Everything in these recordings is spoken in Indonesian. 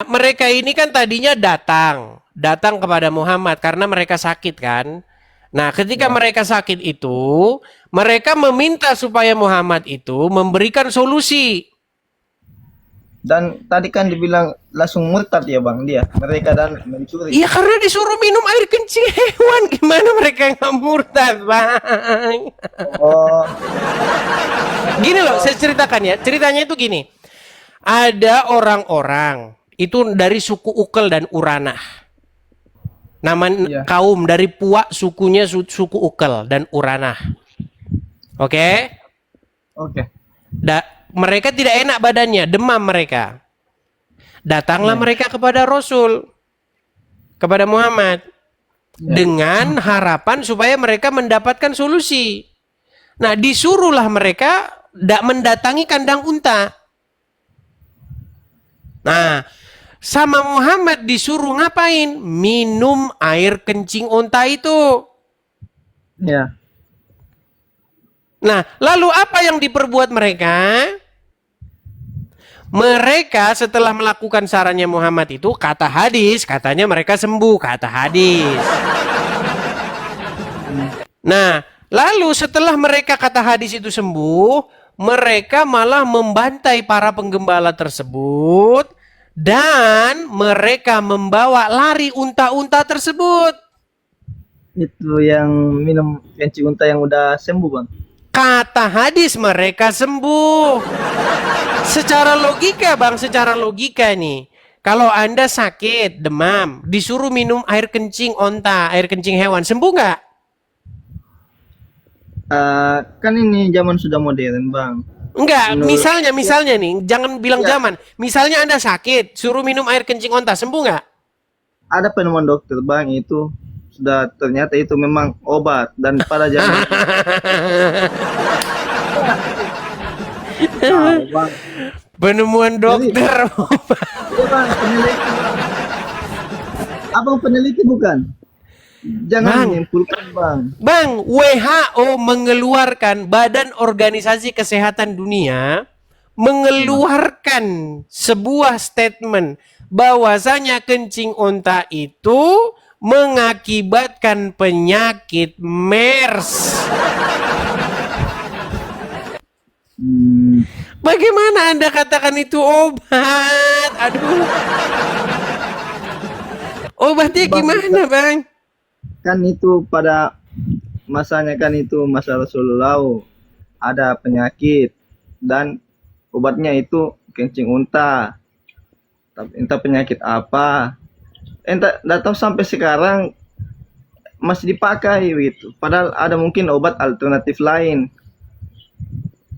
Mereka ini kan tadinya datang kepada Muhammad karena mereka sakit kan. Nah, ketika Ya. mereka sakit itu, mereka meminta supaya Muhammad itu memberikan solusi. Dan tadi kan dibilang langsung murtad ya bang dia, mereka dan mencuri. Iya karena disuruh minum air kencing hewan, gimana mereka nggak murtad, bang? Oh, Gini loh, saya ceritakan ya. Ceritanya itu gini. Ada orang-orang itu dari suku Ukel dan Uranah. Nama iya, kaum dari Puak sukunya suku Ukel dan Uranah. Oke? Okay? oke, Mereka tidak enak badannya, demam mereka. Datanglah iya, mereka kepada Rasul, kepada Muhammad iya, dengan harapan supaya mereka mendapatkan solusi. Nah, disuruhlah mereka mendatangi kandang unta. Nah, sama Muhammad disuruh ngapain? Minum air kencing unta itu. iya. Nah, lalu apa yang diperbuat mereka? Mereka setelah melakukan sarannya Muhammad itu, kata hadis, katanya mereka sembuh, kata hadis. Hmm. Nah, lalu setelah mereka kata hadis itu sembuh, mereka malah membantai para penggembala tersebut dan mereka membawa lari unta-unta tersebut. Itu yang minum kencing unta yang udah sembuh bang. Kata hadis mereka sembuh. Secara logika bang, secara logika nih. Kalau Anda sakit, demam, disuruh minum air kencing onta, air kencing hewan, sembuh nggak? Kan ini zaman sudah modern bang. Enggak, Menurut ya, misalnya nih, jangan bilang ya, zaman. Misalnya Anda sakit, suruh minum air kencing onta, sembuh nggak? ada penemuan dokter bang itu sudah ternyata itu memang obat dan pada zaman itu tahu bang. Penemuan Jadi dokter. iya bang peneliti bang. Abang peneliti bukan? Jangan Bang, menyimpulkan bang. Bang, WHO mengeluarkan Badan Organisasi Kesehatan Dunia Nah, mengeluarkan sebuah statement bahwasanya kencing onta itu mengakibatkan penyakit MERS. hmm, Bagaimana Anda katakan itu obat? Aduh, obatnya bang gimana, Bang? kan itu pada masanya kan itu masa Rasulullah ada penyakit dan obatnya itu kencing unta. Tapi entah penyakit apa, entah tahu sampai sekarang masih dipakai gitu. Padahal ada mungkin obat alternatif lain.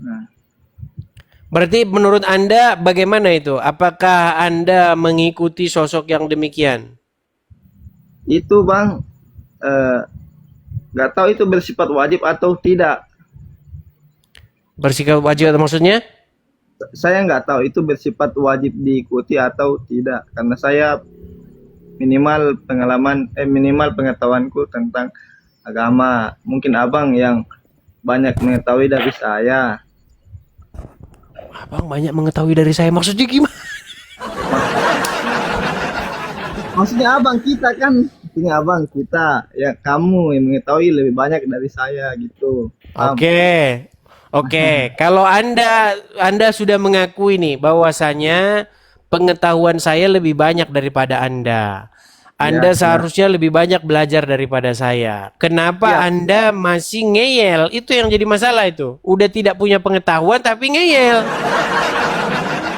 Nah, Berarti menurut Anda bagaimana itu? Apakah Anda mengikuti sosok yang demikian? itu bang eh, nggak tahu itu bersifat wajib atau tidak. Bersikap wajib maksudnya? Saya nggak tahu itu bersifat wajib diikuti atau tidak karena saya minimal pengetahuanku tentang agama. Mungkin abang yang banyak mengetahui dari saya. Abang banyak mengetahui dari saya. Maksudnya gimana? Maksudnya abang kita kan, maksudnya abang kita, ya kamu yang mengetahui lebih banyak dari saya gitu. Paham? Oke. Oke, kalau Anda sudah mengakui nih bahwasanya pengetahuan saya lebih banyak daripada Anda. Anda Ya, benar. seharusnya lebih banyak belajar daripada saya. Kenapa Siap, siap. Anda masih ngeyel? Itu yang jadi masalah itu. Udah tidak punya pengetahuan tapi ngeyel.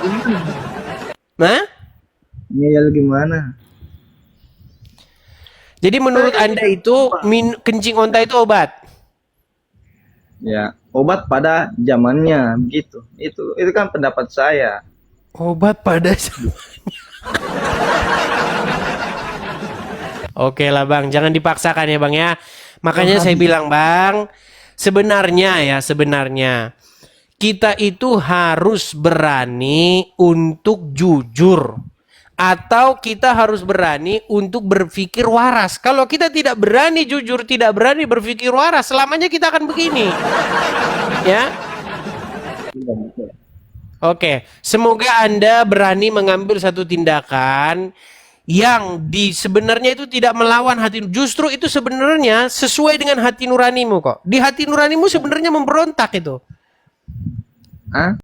Gimana? Nah, Ngeyel gimana? jadi menurut Saya Anda itu kencing onta itu obat? ya obat pada zamannya begitu. Itu kan pendapat saya. Obat pada Oke lah bang, jangan dipaksakan ya bang ya. Makanya saya bilang bang, sebenarnya kita itu harus berani untuk jujur. Atau kita harus berani untuk berpikir waras. Kalau kita tidak berani jujur, tidak berani berpikir waras, selamanya kita akan begini. Ya, Iya, betul. Oke, semoga Anda berani mengambil satu tindakan yang sebenarnya itu tidak melawan hati. Justru itu sebenarnya sesuai dengan hati nuranimu kok. Di hati nuranimu sebenarnya memberontak itu. Ah,